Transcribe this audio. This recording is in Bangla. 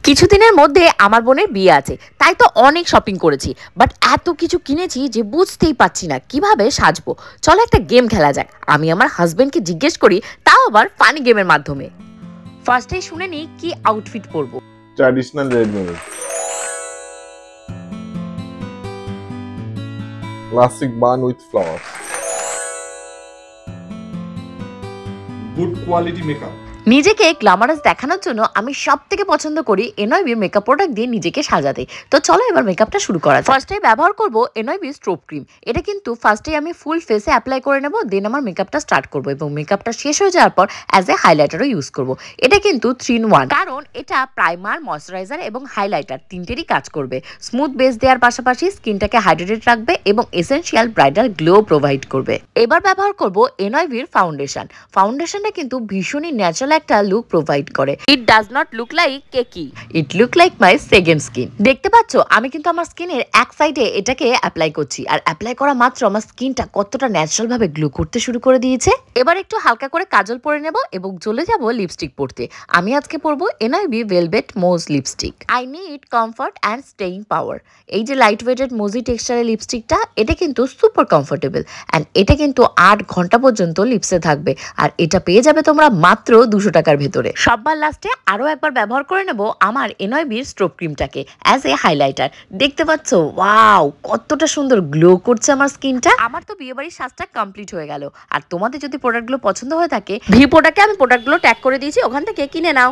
কিছুদিনের মধ্যে আমার বোনের বিয়ে আছে, তাই তো অনেক শপিং করেছি। বাট এত কিছু কিনেছি যে বুঝতেই পারছি না কিভাবে সাজবো। চলো একটা গেম খেলা যাক। আমি আমার হাজবেন্ডকে জিজ্ঞেস করি, তাও আবার ফানি গেমের মাধ্যমে। ফার্স্টে শুনে নিই কি আউটফিট পরবো। Traditional red meal. Classic bun with flowers. Good quality makeup. নিজেকে গ্ল্যামারাস দেখানোর জন্য আমি সব থেকে পছন্দ করি এনওয়াইবি মেকআপ প্রোডাক্ট দিয়ে নিজেকে সাজাতে। তো চলো এবার মেকআপটা শুরু করা যাক। ফার্স্টে ব্যবহার করব এনওয়াইবি স্ট্রোব ক্রিম। এটা কিন্তু ফার্স্টে আমি ফুল ফেসে অ্যাপ্লাই করে নেব, দেন আমার মেকআপটা স্টার্ট করব এবং মেকআপটা শেষ হয়ে যাওয়ার পর অ্যাজ এ হাইলাইটারও ইউজ করব। এটা কিন্তু 3-in-1, কারণ এটা প্রাইমার, ময়শ্চারাইজার এবং হাইলাইটার তিনটেরই কাজ করবে। স্মুথ বেস দেওয়ার পাশাপাশি স্কিনটাকে হাইড্রেটেড রাখবে এবং এসেনশিয়াল ব্রাইডাল গ্লো প্রোভাইড করবে। এবার ব্যবহার করব এনওয়াইবির ফাউন্ডেশন। ফাউন্ডেশনটা কিন্তু ভীষণই ন্যাচারাল একটা লুক প্রোভাইড করে। It does not look like cakey, it look like my second skin. দেখতে পাচ্ছ আমি কিন্তু আমার স্কিনের এক সাইডে এটাকে অ্যাপ্লাই করছি, আর অ্যাপ্লাই করা মাত্র আমার স্কিনটা কতটা ন্যাচারাল ভাবে গ্লো করতে শুরু করে দিয়েছে। এবার একটু হালকা করে কাজল পরে নেব এবং চলে যাব লিপস্টিক পরতে। আমি আজকে পরবো NYB velvet mousse lipstick. I need comfort and staying power. এই যে লাইট ওয়েটেড মোজি টেক্সচারের লিপস্টিকটা, এটা কিন্তু সুপার কমফোর্টেবল অ্যান্ড এটা কিন্তু 8 ঘন্টা পর্যন্ত লিপসে থাকবে। আর এটা পেয়ে যাবে তোমরা মাত্র 200 টাকার ভেতরে। সবার লাস্টে আরো একবার ব্যবহার করে নেব আমার এনওয়াইবির স্ট্রোব ক্রিমটাকে অ্যাজ এ হাইলাইটার। দেখতে পাচ্ছ ওয়াও কতটা সুন্দর গ্লো করছে আমার স্কিনটা। আমার তো বিয়েবাড়ির সাজটা কমপ্লিট হয়ে গেল। আর তোমাদের যদি প্রোডাক্টগুলো পছন্দ হয়ে থাকে, ভি প্রোডাক্টে আমি প্রোডাক্টগুলো ট্যাগ করে দিয়েছি, ওখান থেকে কিনে নাও।